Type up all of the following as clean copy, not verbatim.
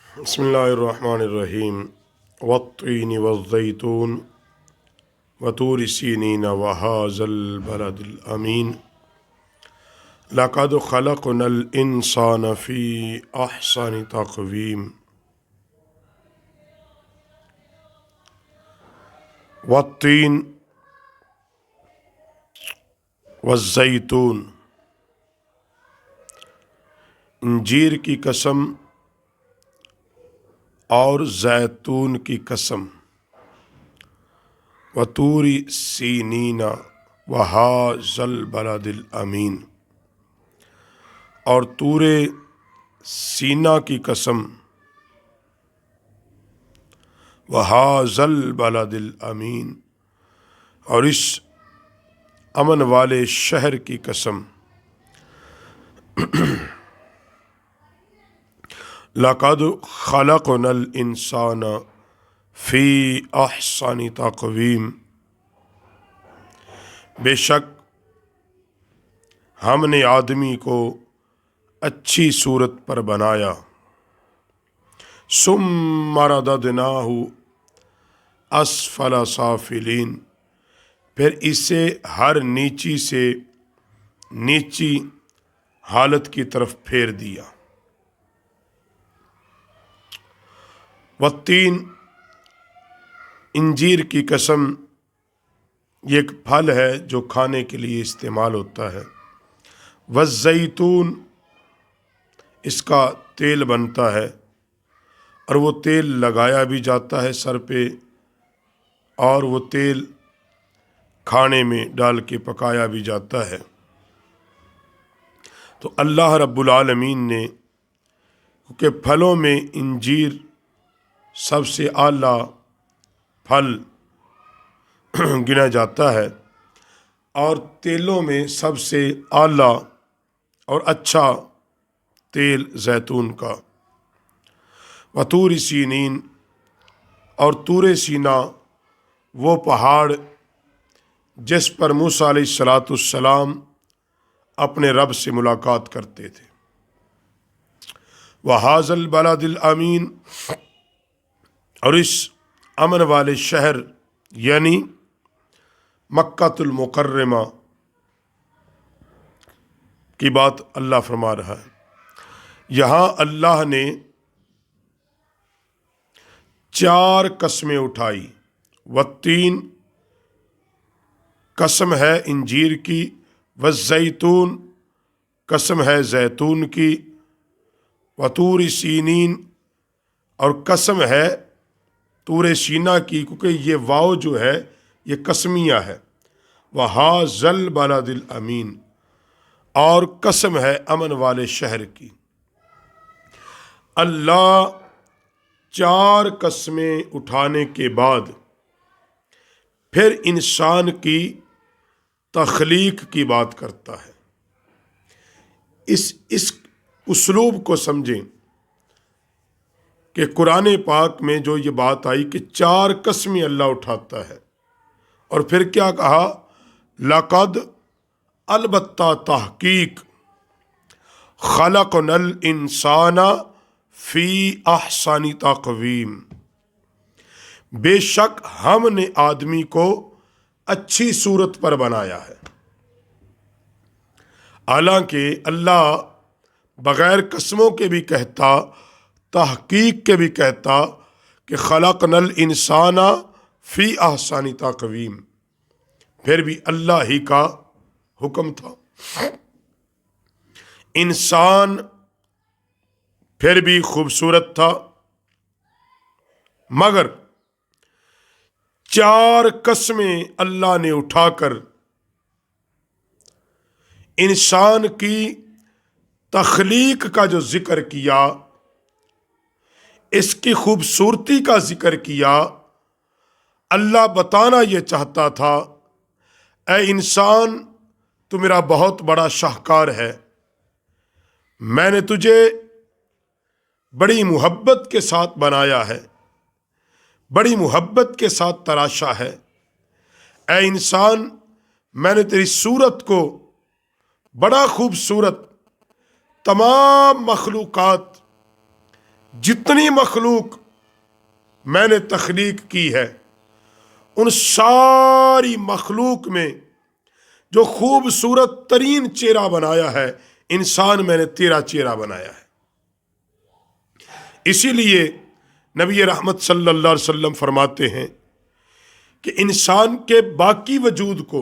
بسم اللہ الرحمن الرحیم والطین والزیتون وطور سینین وہذا البلد الامین لقد خلقنا الانسان فی احسن تقویم والطین والزیتون، انجیر کی قسم اور زیتون کی قسم، وطور سینین وہذا البلد الامین، اور طور سینا کی قسم، وہذا البلد الامین، اور اس امن والے شہر کی قسم، لقد خلقنا الانسان فی احسن تقویم، بے شک ہم نے آدمی کو اچھی صورت پر بنایا، ثم رددناہ اسفل سافلین، پھر اسے ہر نیچی سے نیچی حالت کی طرف پھیر دیا۔ والتین، انجیر کی قسم، یہ ایک پھل ہے جو کھانے کے لیے استعمال ہوتا ہے۔ والزیتون، اس کا تیل بنتا ہے اور وہ تیل لگایا بھی جاتا ہے سر پہ، اور وہ تیل کھانے میں ڈال کے پکایا بھی جاتا ہے۔ تو اللہ رب العالمین نے، کیونکہ پھلوں میں انجیر سب سے اعلیٰ پھل گنا جاتا ہے، اور تیلوں میں سب سے اعلیٰ اور اچھا تیل زیتون کا۔ وطور سینین، اور طور سینا وہ پہاڑ جس پر موسیٰ علیہ السلام اپنے رب سے ملاقات کرتے تھے۔ وہذا البلد الامین، اور اس امن والے شہر یعنی مکۃ المکرمہ کی بات اللہ فرما رہا ہے۔ یہاں اللہ نے 4 قسمیں اٹھائی۔ والتین، قسم ہے انجیر کی، والزیتون، قسم ہے زیتون کی، وطور سینین، اور قسم ہے طور سینا کی، کیونکہ یہ واو جو ہے یہ قسمیہ ہے۔ وہذا البلد الامین، اور قسم ہے امن والے شہر کی۔ اللہ 4 قسمیں اٹھانے کے بعد پھر انسان کی تخلیق کی بات کرتا ہے۔ اس اسلوب کو سمجھیں کہ قرآن پاک میں جو یہ بات آئی کہ 4 قسمیں اللہ اٹھاتا ہے، اور پھر کیا کہا؟ لقد، البتہ تحقیق، خلقنا الانسان فی احسن تقویم، بے شک ہم نے آدمی کو اچھی صورت پر بنایا ہے۔ حالانکہ اللہ بغیر قسموں کے بھی کہتا، تحقیق کے بھی کہتا کہ خلقنا الانسان فی احسن تقویم، پھر بھی اللہ ہی کا حکم تھا۔ انسان پھر بھی خوبصورت تھا، مگر 4 قسمیں اللہ نے اٹھا کر انسان کی تخلیق کا جو ذکر کیا، اس کی خوبصورتی کا ذکر کیا۔ اللہ بتانا یہ چاہتا تھا، اے انسان تو میرا بہت بڑا شاہکار ہے، میں نے تجھے بڑی محبت کے ساتھ بنایا ہے، بڑی محبت کے ساتھ تراشا ہے۔ اے انسان، میں نے تیری صورت کو بڑا خوبصورت، تمام مخلوقات جتنی مخلوق میں نے تخلیق کی ہے ان ساری مخلوق میں جو خوبصورت ترین چہرہ بنایا ہے انسان میں نے تیرا چہرہ بنایا ہے۔ اسی لیے نبی رحمت صلی اللہ علیہ وسلم فرماتے ہیں کہ انسان کے باقی وجود کو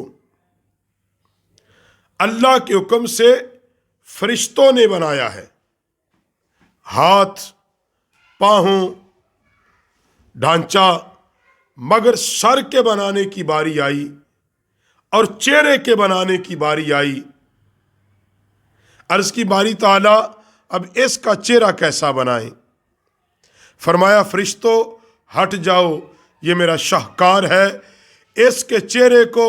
اللہ کے حکم سے فرشتوں نے بنایا ہے، ہاتھ، پاؤں، ڈھانچہ، مگر سر کے بنانے کی باری آئی اور چہرے کے بنانے کی باری آئی۔ عرض کی باری تعالیٰ اب اس کا چہرہ کیسا بنائیں؟ فرمایا فرشتوں ہٹ جاؤ، یہ میرا شاہکار ہے، اس کے چہرے کو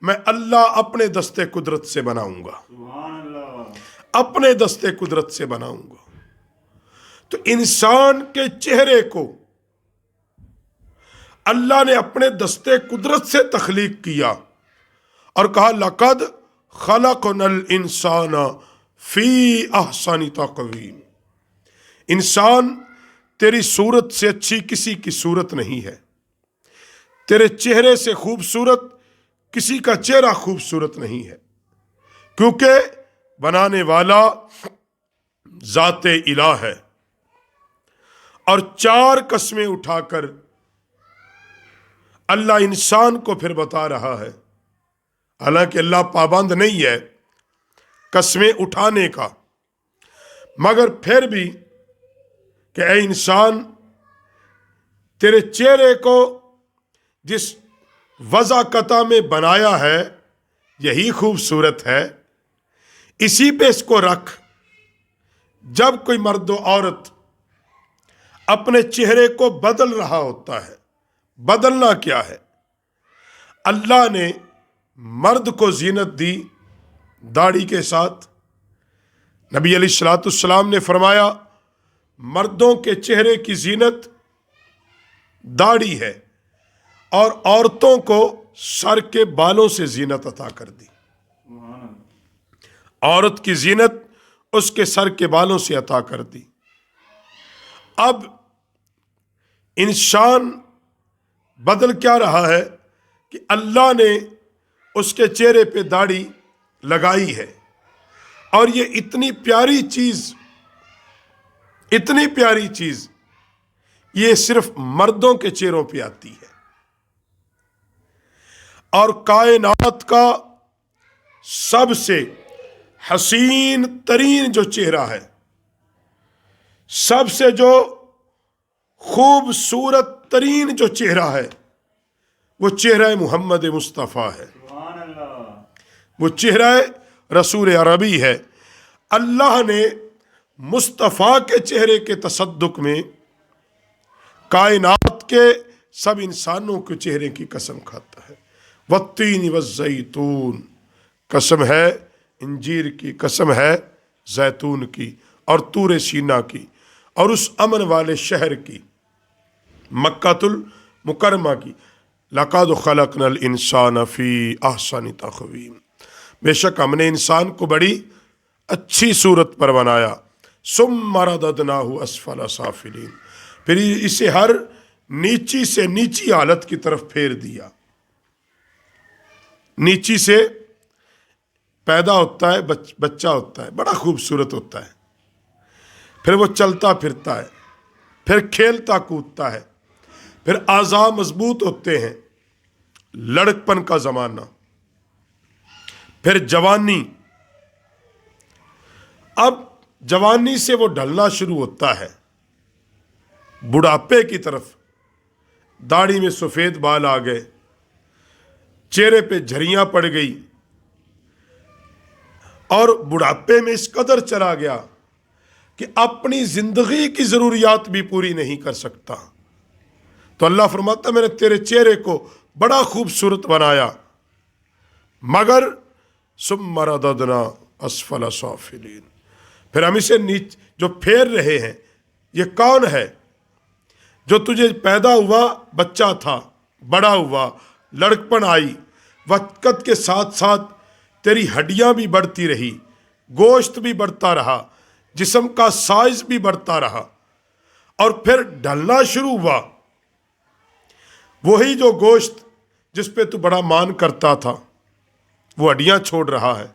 میں اللہ اپنے دستے قدرت سے بناؤں گا، اپنے دستے قدرت سے بناؤں گا۔ تو انسان کے چہرے کو اللہ نے اپنے دستے قدرت سے تخلیق کیا اور کہا لقد خلقنا الانسان فی احسن تقویم۔ انسان تیری صورت سے اچھی کسی کی صورت نہیں ہے، تیرے چہرے سے خوبصورت کسی کا چہرہ خوبصورت نہیں ہے، کیونکہ بنانے والا ذات الہ ہے۔ اور 4 قسمیں اٹھا کر اللہ انسان کو پھر بتا رہا ہے، حالانکہ اللہ پابند نہیں ہے قسمیں اٹھانے کا، مگر پھر بھی کہ اے انسان تیرے چہرے کو جس وضع میں بنایا ہے یہی خوبصورت ہے، اسی پہ اس کو رکھ۔ جب کوئی مرد و عورت اپنے چہرے کو بدل رہا ہوتا ہے، بدلنا کیا ہے؟ اللہ نے مرد کو زینت دی داڑھی کے ساتھ۔ نبی علیہ الصلوۃ والسلام نے فرمایا مردوں کے چہرے کی زینت داڑھی ہے، اور عورتوں کو سر کے بالوں سے زینت عطا کر دی۔ عورت کی زینت اس کے سر کے بالوں سے عطا کر دی۔ اب انسان بدل کیا رہا ہے کہ اللہ نے اس کے چہرے پہ داڑھی لگائی ہے، اور یہ اتنی پیاری چیز یہ صرف مردوں کے چہروں پہ آتی ہے، اور کائنات کا سب سے حسین ترین جو چہرہ ہے، سب سے جو خوبصورت ترین جو چہرہ ہے، وہ چہرہ محمد مصطفیٰ ہے، وہ چہرہ رسول عربی ہے۔ اللہ نے مصطفیٰ کے چہرے کے تصدق میں کائنات کے سب انسانوں کے چہرے کی قسم کھاتا ہے۔ والتین والزیتون، قسم ہے انجیر کی، قسم ہے زیتون کی، اور طور سینا کی، اور اس امن والے شہر کی، مکہ المکرمہ کی۔ لقد خلقنا الانسان فی احسن تقویم، بے شک ہم نے انسان کو بڑی اچھی صورت پر بنایا۔ ثم رددناہ اسفل سافلین، پھر اسے ہر نیچی سے نیچی حالت کی طرف پھیر دیا۔ نیچی سے پیدا ہوتا ہے بچہ ہوتا ہے، بڑا خوبصورت ہوتا ہے، پھر وہ چلتا پھرتا ہے، پھر کھیلتا کودتا ہے، پھر اعضاء مضبوط ہوتے ہیں، لڑکپن کا زمانہ، پھر جوانی۔ اب جوانی سے وہ ڈھلنا شروع ہوتا ہے بڑھاپے کی طرف، داڑھی میں سفید بال آ گئے، چہرے پہ جھریاں پڑ گئی، اور بڑھاپے میں اس قدر چلا گیا کہ اپنی زندگی کی ضروریات بھی پوری نہیں کر سکتا۔ تو اللہ فرماتا میں نے تیرے چہرے کو بڑا خوبصورت بنایا، مگر ثم رددنا اسفل سافلین، پھر ہم اسے جو پھیر رہے ہیں، یہ کون ہے؟ جو تجھے پیدا ہوا بچہ تھا، بڑا ہوا، لڑکپن آئی، وقت کے ساتھ ساتھ تیری ہڈیاں بھی بڑھتی رہی، گوشت بھی بڑھتا رہا، جسم کا سائز بھی بڑھتا رہا، اور پھر ڈھلنا شروع ہوا، وہی جو گوشت جس پہ تو بڑا مان کرتا تھا وہ ہڈیاں چھوڑ رہا ہے،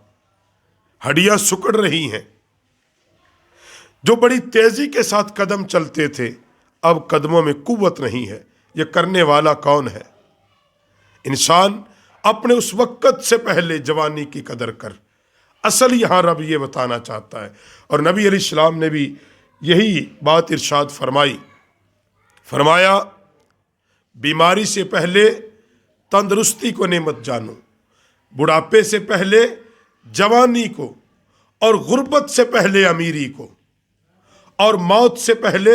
ہڈیاں سکڑ رہی ہیں۔ جو بڑی تیزی کے ساتھ قدم چلتے تھے اب قدموں میں قوت نہیں ہے۔ یہ کرنے والا کون ہے؟ انسان اپنے اس وقت سے پہلے جوانی کی قدر کر۔ اصل یہاں رب یہ بتانا چاہتا ہے، اور نبی علیہ السلام نے بھی یہی بات ارشاد فرمایا بیماری سے پہلے تندرستی کو نعمت جانو، بڑھاپے سے پہلے جوانی کو، اور غربت سے پہلے امیری کو، اور موت سے پہلے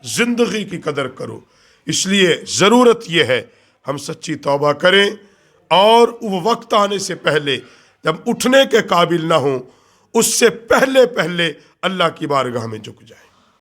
زندگی کی قدر کرو۔ اس لیے ضرورت یہ ہے ہم سچی توبہ کریں، اور وہ وقت آنے سے پہلے جب اٹھنے کے قابل نہ ہوں اس سے پہلے اللہ کی بارگاہ میں جھک جائیں۔